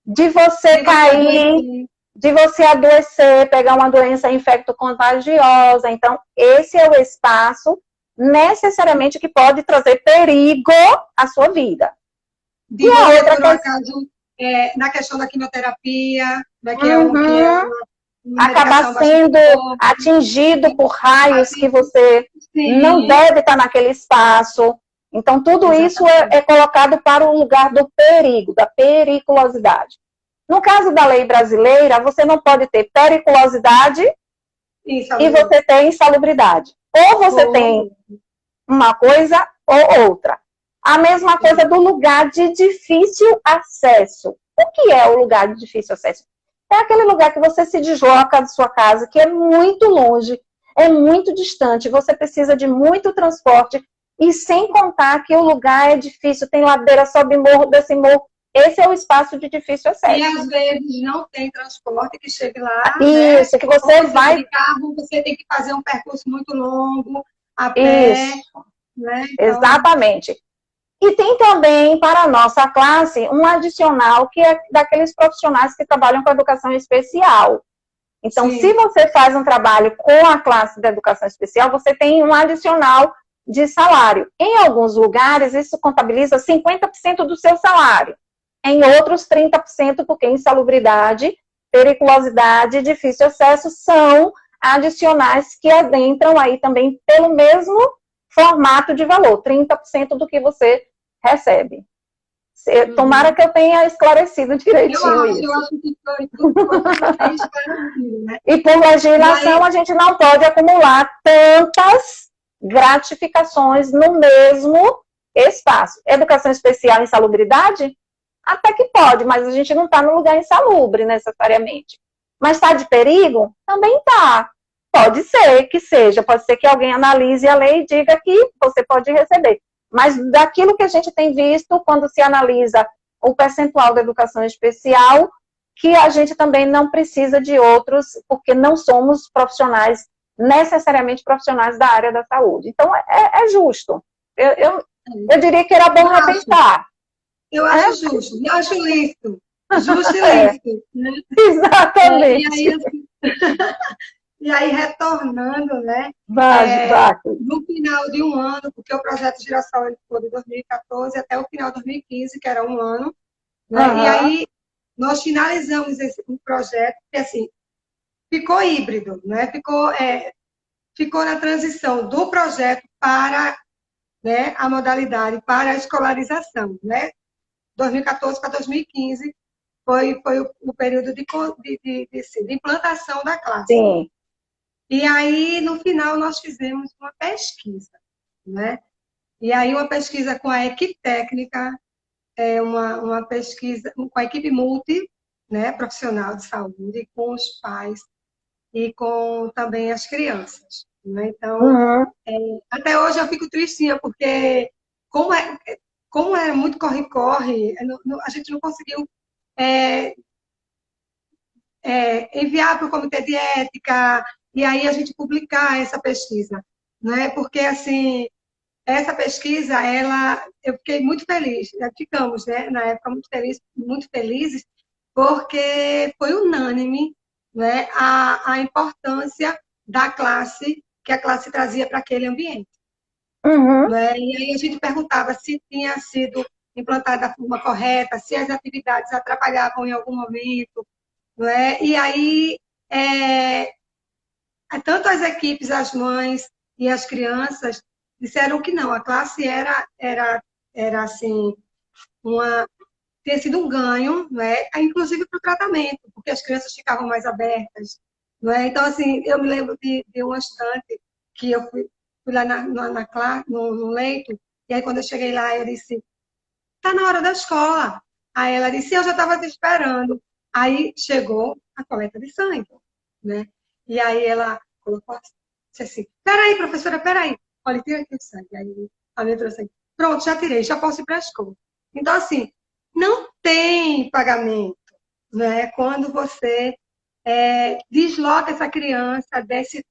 de você cair, de você adoecer, pegar uma doença infecto-contagiosa. Então, esse é o espaço necessariamente que pode trazer perigo à sua vida. E a outra questão, na questão da quimioterapia, né, que é uma acabar sendo atingido por raios que você não deve estar naquele espaço. Então, tudo isso é colocado para o lugar do perigo, da periculosidade. No caso da lei brasileira, você não pode ter periculosidade e você ter insalubridade. Ou você tem uma coisa ou outra. A mesma coisa do lugar de difícil acesso. O que é o lugar de difícil acesso? É aquele lugar que você se desloca da sua casa, que é muito longe, é muito distante, você precisa de muito transporte, e sem contar que o lugar é difícil, tem ladeira, sobe morro, desce morro. Esse é o espaço de difícil acesso. E às vezes não tem transporte que chegue lá. Isso, né? que você vai... de carro, você tem que fazer um percurso muito longo, a pé. Isso, né? Então... exatamente. E tem também, para a nossa classe, um adicional que é daqueles profissionais que trabalham com educação especial. Então, se você faz um trabalho com a classe da educação especial, você tem um adicional de salário. Em alguns lugares, isso contabiliza 50% do seu salário. Em outros, 30%, porque insalubridade, periculosidade e difícil acesso são adicionais que adentram aí também pelo mesmo formato de valor, 30% do que você recebe. Tomara que eu tenha esclarecido direitinho isso. Eu acho que foi esclarecido, né? E por legislação, a gente não pode acumular tantas gratificações no mesmo espaço. Educação especial em insalubridade? Até que pode, mas a gente não está no lugar insalubre necessariamente. Mas está de perigo? Também está. Pode ser que seja, pode ser que alguém analise a lei e diga que você pode receber. Mas daquilo que a gente tem visto, quando se analisa o percentual da educação especial, que a gente também não precisa de outros, porque não somos profissionais, necessariamente profissionais da área da saúde. Então, é justo. Eu diria que era bom repensar. Eu acho justo, eu acho lícito. Justo e lícito. Né? Exatamente. E aí, retornando, né? No final de um ano, porque o projeto Girassol ele ficou de 2014 até o final de 2015, que era um ano. Né? E aí, nós finalizamos esse projeto, que assim, ficou híbrido, né? Ficou na transição do projeto para, né, a modalidade para a escolarização, né? 2014 para 2015 foi o período de implantação da classe. Sim. E aí, no final, nós fizemos uma pesquisa, né? E aí, uma pesquisa com a equipe técnica, uma pesquisa com a equipe multi, né, profissional de saúde, com os pais e com também as crianças. Né? Então, até hoje eu fico tristinha, porque como era muito corre-corre, a gente não conseguiu enviar para o comitê de ética e aí a gente publicar essa pesquisa. Né? Porque, assim, essa pesquisa, eu fiquei muito feliz, ficamos, né, na época, muito felizes, porque foi unânime, né, a importância da classe, que a classe trazia para aquele ambiente. Né? E aí a gente perguntava se tinha sido implantada da forma correta, se as atividades atrapalhavam em algum momento. Né? E aí tanto as equipes, as mães e as crianças disseram que não, a classe era assim, ter sido um ganho, né? Inclusive para o tratamento, porque as crianças ficavam mais abertas. Não é? Então, assim, eu me lembro de uma estante que eu fui lá no leito, e aí quando eu cheguei lá, eu disse, tá na hora da escola. Aí ela disse, eu já estava te esperando. Aí chegou a coleta de sangue, né? E aí ela colocou disse assim, peraí, professora, peraí. Olha, tira aqui o sangue. Aí a minha trouxe assim, pronto, já tirei, já posso ir para a escola. Então, assim, não tem pagamento, né? Quando você desloca essa criança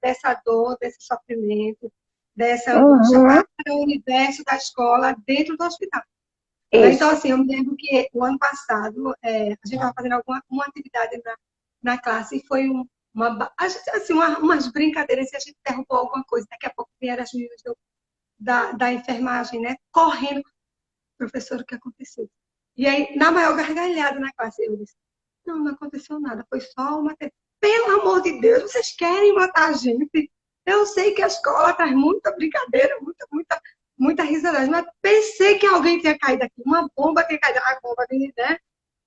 dessa dor, desse sofrimento, dessa angústia Uhum. para o universo da escola dentro do hospital. Então, Isso. assim, eu me lembro que o ano passado a gente estava fazendo uma atividade na classe e foi umas brincadeiras, se a gente derrubou alguma coisa, daqui a pouco vieram as meninas da enfermagem, né, correndo, professor, o que aconteceu? E aí, na maior gargalhada na classe, eu disse, não aconteceu nada, foi só uma... Pelo amor de Deus, vocês querem matar a gente? Eu sei que a escola traz muita brincadeira, muita risadagem, mas pensei que alguém tinha caído aqui, uma bomba tinha caído, a bomba né,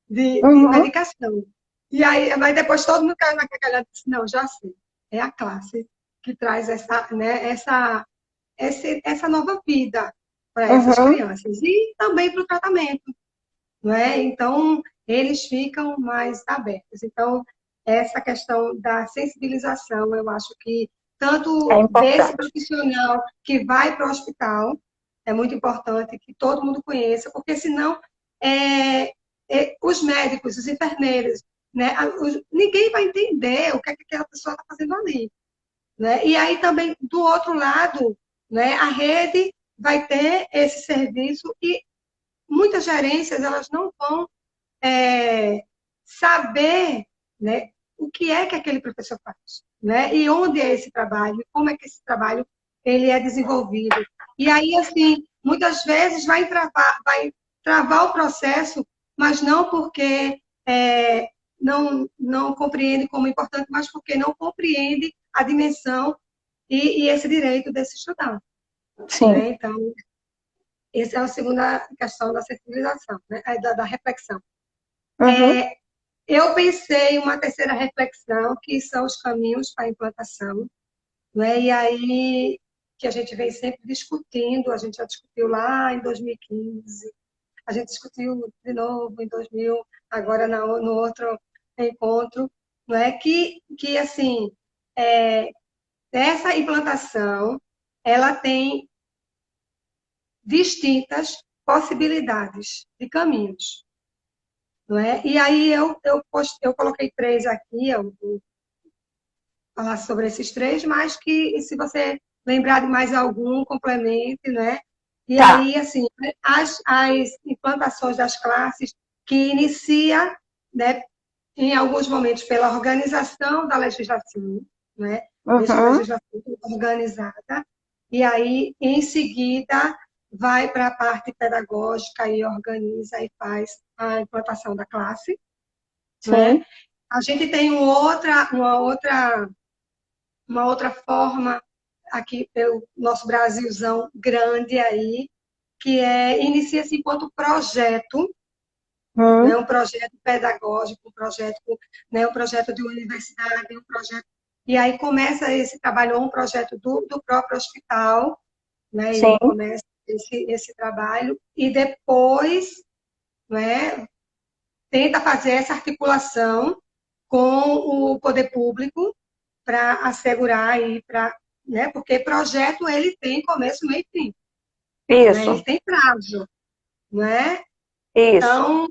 de Uhum. medicação. E aí, mas depois todo mundo caiu na gargalhada e disse, não, já sei, é a classe que traz essa nova vida para essas Uhum. crianças e também para o tratamento, não é? Então, eles ficam mais abertos. Então, essa questão da sensibilização, eu acho que É tanto desse importante. profissional que vai para o hospital, é muito importante que todo mundo conheça, porque senão os médicos, os enfermeiros, né, ninguém vai entender o que é que aquela pessoa está fazendo ali. Né? E aí também, do outro lado, né, a rede vai ter esse serviço e muitas gerências elas não vão saber, né, o que é que aquele professor faz, né? E onde é esse trabalho, como é que esse trabalho ele é desenvolvido. E aí, assim, muitas vezes vai travar o processo, mas não porque não compreende como importante, mas porque não compreende a dimensão e esse direito desse estudante. Sim. Né? Então, essa é a segunda questão da sensibilização, né? Da reflexão. Uhum. Eu pensei em uma terceira reflexão, que são os caminhos para a implantação, né? E aí que a gente vem sempre discutindo, a gente já discutiu lá em 2015, a gente discutiu de novo em 2000, agora no outro encontro, não é? Que assim, essa implantação, ela tem distintas possibilidades de caminhos. Não é? E aí eu coloquei três aqui, eu vou falar sobre esses três, mas que se você lembrar de mais algum, complemente, né? E Tá. aí, assim, as implantações das classes que inicia, né, em alguns momentos pela organização da legislação, né? Deixa a Uhum. legislação organizada, e aí, em seguida, vai para a parte pedagógica e organiza e faz a implantação da classe, né? Sim. A gente tem uma outra forma aqui pelo nosso Brasilzão grande aí, que inicia-se enquanto projeto, né, Uhum. um projeto pedagógico, um projeto de universidade, um projeto. E aí começa esse trabalho, um projeto do próprio hospital, né, e Sim. começa esse trabalho, e depois, né, tenta fazer essa articulação com o poder público para assegurar aí, né, porque projeto ele tem começo, meio e fim, né, ele Isso. tem prazo, né? Isso. Então,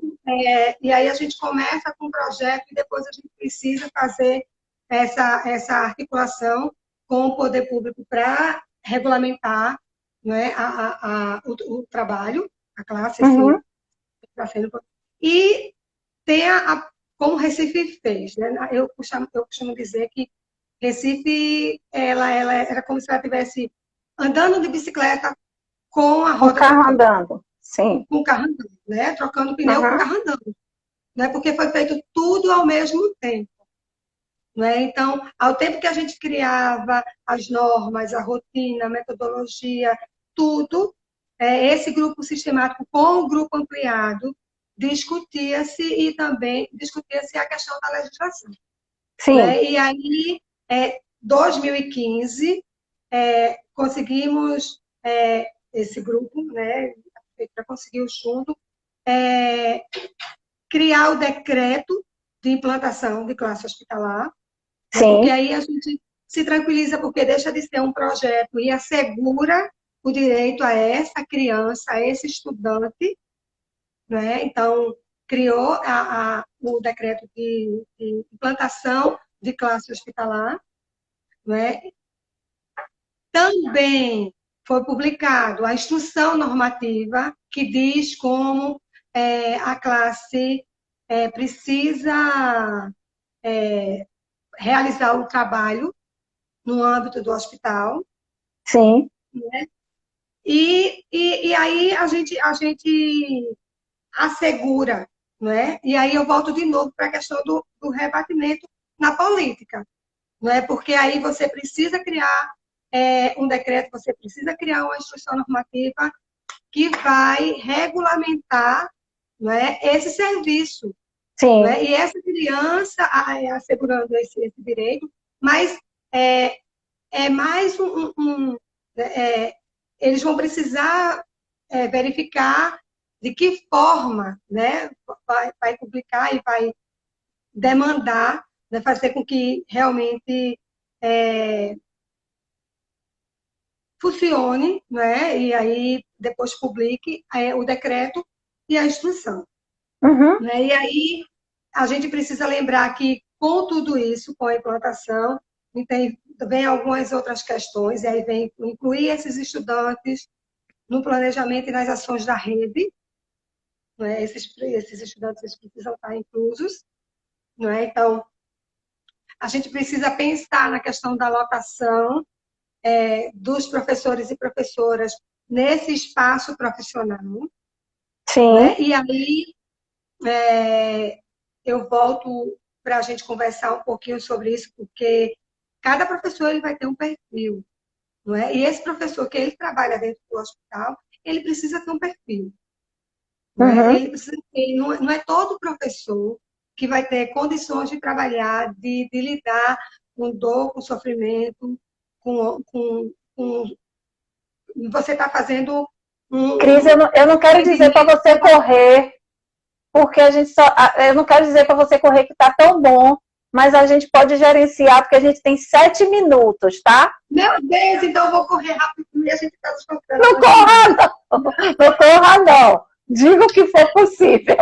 e aí a gente começa com o projeto e depois a gente precisa fazer essa articulação com o poder público para regulamentar, né, o trabalho, a classe, Uhum. assim, está sendo. E tem como o Recife fez, né? Eu costumo dizer que Recife, ela era como se ela estivesse andando de bicicleta com a Um roda carro trocando, andando. Sim. com o carro andando, né? Trocando pneu com o Uhum. carro andando, né? Porque foi feito tudo ao mesmo tempo. né? Então, ao tempo que a gente criava as normas, a rotina, a metodologia, tudo, esse grupo sistemático com o grupo ampliado discutia-se e também discutia-se a questão da legislação. Sim. Né? E aí, 2015, conseguimos, esse grupo, né, a prefeitura conseguiu junto, criar o decreto de implantação de classe hospitalar, né, porque aí a gente se tranquiliza, porque deixa de ser um projeto e assegura o direito a essa criança, a esse estudante, né? Então, criou o decreto de implantação de classe hospitalar, né? Também foi publicado a instrução normativa que diz como a classe precisa realizar o trabalho no âmbito do hospital. Sim. Né? E aí a gente assegura, não é? E aí eu volto de novo para a questão do rebatimento na política, não é? Porque aí você precisa criar um decreto, você precisa criar uma instrução normativa que vai regulamentar, não é, esse serviço. Sim. Não é? E essa criança assegurando esse direito, mas é mais eles vão precisar verificar de que forma, né, vai publicar e vai demandar, né, fazer com que realmente funcione, né, e aí depois publique o decreto e a instrução. Uhum. Né? E aí a gente precisa lembrar que, com tudo isso, com a implantação, vem algumas outras questões, e aí vem incluir esses estudantes no planejamento e nas ações da rede, não é? Esses estudantes eles precisam estar inclusos, não é? Então, a gente precisa pensar na questão da lotação dos professores e professoras nesse espaço profissional. Sim. Né? E aí, eu volto para a gente conversar um pouquinho sobre isso, porque cada professor ele vai ter um perfil, não é? E esse professor que ele trabalha dentro do hospital, ele precisa ter um perfil. Não é? Uhum. Ele precisa ter, não é todo professor que vai ter condições de trabalhar, de lidar com dor, com sofrimento, com você está fazendo Cris, eu não quero dizer para você correr, porque a gente eu não quero dizer para você correr que está tão bom, mas a gente pode gerenciar, porque a gente tem 7 minutos, tá? Meu Deus, então eu vou correr rápido e a gente está descontando. Não corra, não! Não corra, não! Diga o que for possível.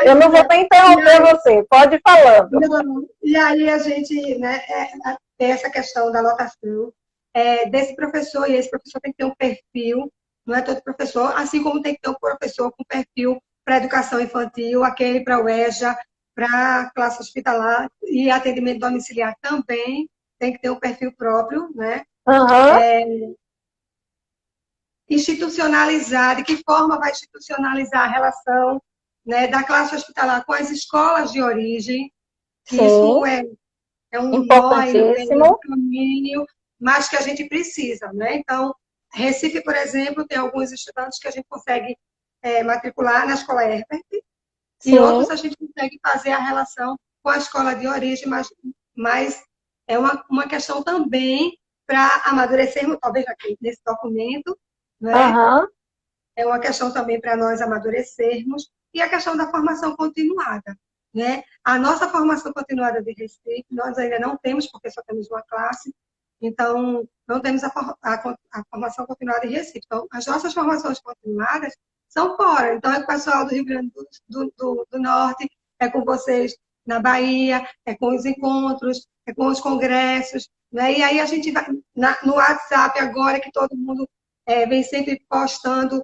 Eu não vou nem interromper você, pode ir falando. Não. E aí a gente, né, tem essa questão da lotação desse professor, e esse professor tem que ter um perfil, não é todo professor, assim como tem que ter um professor com perfil para educação infantil, aquele para o EJA, para classe hospitalar e atendimento domiciliar também, tem que ter um perfil próprio, né? Uhum. Institucionalizar, de que forma vai institucionalizar a relação, né, da classe hospitalar com as escolas de origem, que Sim. isso é um nó aí no meio do caminho, mas que a gente precisa, né? Então, Recife, por exemplo, tem alguns estudantes que a gente consegue matricular na escola Herbert, e outros a gente consegue fazer a relação com a escola de origem, mas é uma questão também para amadurecermos, talvez aqui nesse documento, né? Uhum. É uma questão também para nós amadurecermos, e a questão da formação continuada. Né? A nossa formação continuada de Recife, nós ainda não temos, porque só temos uma classe, então não temos a formação continuada em Recife. Então, as nossas formações continuadas são fora. Então, é com o pessoal do Rio Grande do Norte, é com vocês na Bahia, é com os encontros, é com os congressos. Né? E aí a gente vai no WhatsApp agora, que todo mundo vem sempre postando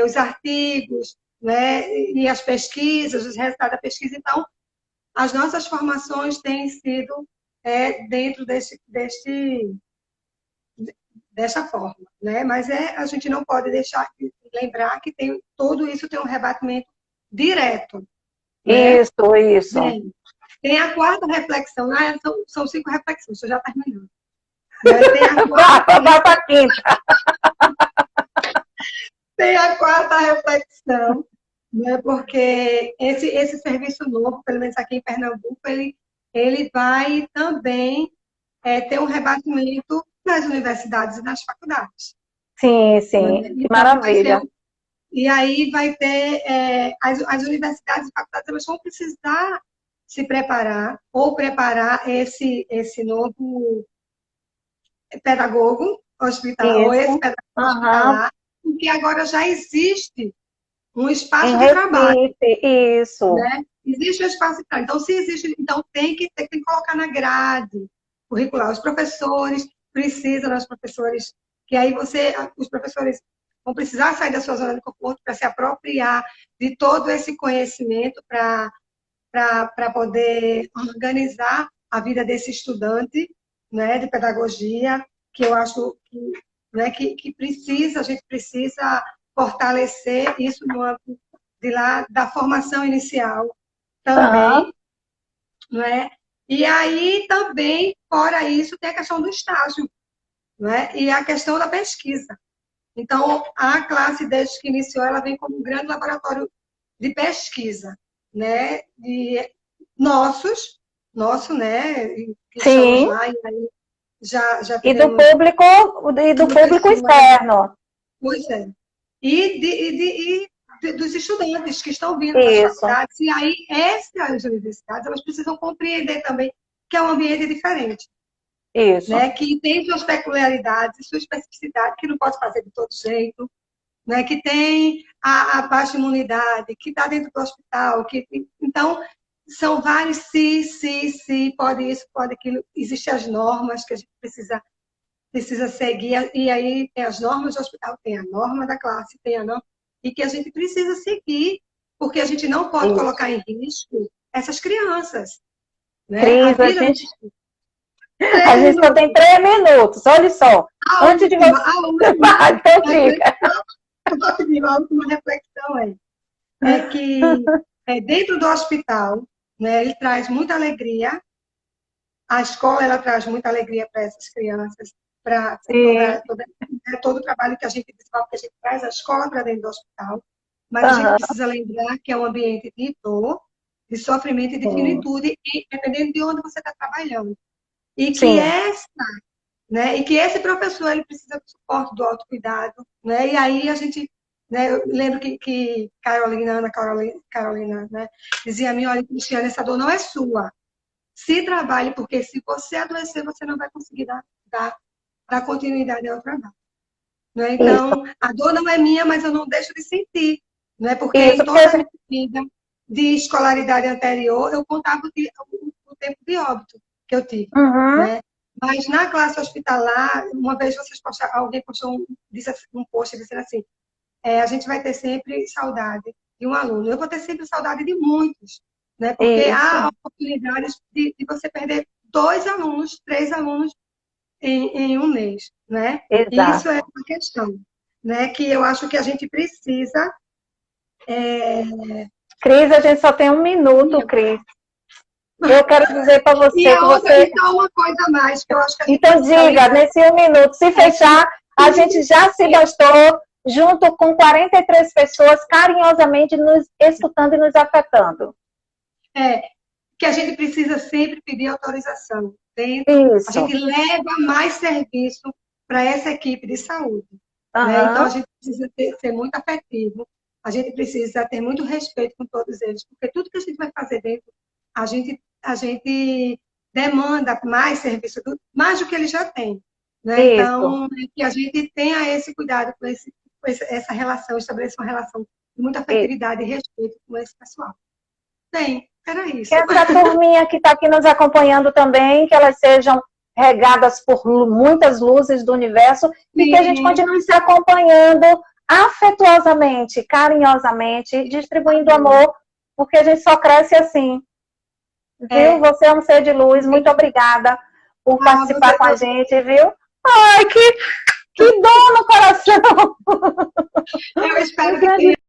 os artigos, né, e as pesquisas, os resultados da pesquisa. Então, as nossas formações têm sido dentro dessa forma, né? Mas a gente não pode deixar de lembrar que tudo isso tem um rebatimento direto. Né? Isso. Bem, Tem a quarta reflexão, são 5 reflexões, estou já terminando. Tem a quarta, quinta. Tem a quarta reflexão, né? Porque esse serviço novo, pelo menos aqui em Pernambuco, ele vai também ter um rebatimento nas universidades e nas faculdades. Sim, sim, Né? que Então, maravilha. E aí vai ter, as universidades e faculdades, elas vão precisar se preparar, ou preparar esse novo pedagogo hospitalar, ou esse Isso. pedagogo Aham. hospitalar, porque agora já existe um espaço Em de trabalho, Recife, isso. né? Existe um espaço de trabalho. Então, se existe, então tem que colocar na grade curricular. Os professores precisam, os professores, que aí os professores vão precisar sair da sua zona de conforto para se apropriar de todo esse conhecimento para poder organizar a vida desse estudante, né, de pedagogia, que eu acho que, né, que precisa, a gente precisa fortalecer isso no âmbito da formação inicial Aham. também, não é? E aí também, fora isso, tem a questão do estágio, não é? E a questão da pesquisa. Então, a classe, desde que iniciou, ela vem como um grande laboratório de pesquisa, né? Nosso, né? Que estamos Sim. lá, e aí já E do tivemos público, e do público pessoas. externo. Pois é. E dos estudantes que estão vindo das Isso, faculdades, e aí essas universidades, elas precisam compreender também que é um ambiente diferente, isso. né? Que tem suas peculiaridades, sua especificidade, que não pode fazer de todo jeito, né? Que tem a baixa imunidade, que está dentro do hospital, então são vários se, pode isso, pode aquilo. Existem as normas que a gente precisa seguir, e aí tem as normas do hospital, tem a norma da classe, tem a norma, e que a gente precisa seguir, porque a gente não pode Isso. colocar em risco essas crianças, né? A Cris, vida dos a 3 gente só tem minutos. 3 minutos, olha só. Antes de você. A última Vai, então diga. reflexão, a última reflexão é que dentro do hospital, né, ele traz muita alegria, a escola ela traz muita alegria para essas crianças, para Sim. todo o trabalho que a gente desenvolve, que a gente traz a escola para dentro do hospital, mas a gente Aham, precisa lembrar que é um ambiente de dor, de sofrimento e de sim. finitude, e dependendo de onde você está trabalhando. E que Sim. né, e que esse professor ele precisa do suporte, do autocuidado, né? E aí a gente, né, eu lembro que Ana Carolina, né, dizia a mim, olha, Cristiana, essa dor não é sua. Se trabalhe, porque se você adoecer, você não vai conseguir dar continuidade ao trabalho. Né? Isso. Então, a dor não é minha, mas eu não deixo de sentir. Né? Porque Isso, em porque toda a minha vida de escolaridade anterior, eu contava o tempo de óbito que eu tive. Uhum. Né? Mas na classe hospitalar, uma vez alguém postou disse um post dizendo assim, a gente vai ter sempre saudade de um aluno. Eu vou ter sempre saudade de muitos, né? Porque há Isso. oportunidades de você perder 2 alunos, 3 alunos em um mês, né? E isso é Exato. uma questão, né? Que eu acho que a gente precisa. Cris, a gente só tem 1 minuto, Cris. Eu quero dizer para você que E você. só uma coisa a mais que eu acho que a gente Então, precisa diga, lembrar. nesse 1 minuto, se fechar, a gente já se bastou, junto com 43 pessoas carinhosamente nos escutando e nos afetando. Que a gente precisa sempre pedir autorização. A Isso. gente leva mais serviço para essa equipe de saúde. Né? Então, a Aham. gente precisa ser muito afetivo, a gente precisa ter muito respeito com todos eles, porque tudo que a gente vai fazer dentro, a gente demanda mais serviço, mais do que ele já tem. Né? Isso. Então, que a gente tenha esse cuidado com essa relação, estabeleça uma relação de muita Isso. afetividade e respeito com esse pessoal. Bem, era Que isso. essa turminha que está aqui nos acompanhando também, que elas sejam regadas por muitas luzes do universo e que a gente continue se acompanhando afetuosamente, carinhosamente, distribuindo amor, porque a gente só cresce assim. Viu? Você é um ser de luz. Muito obrigada por participar com a gente, viu? Ai, que dor no coração! Eu espero que tenha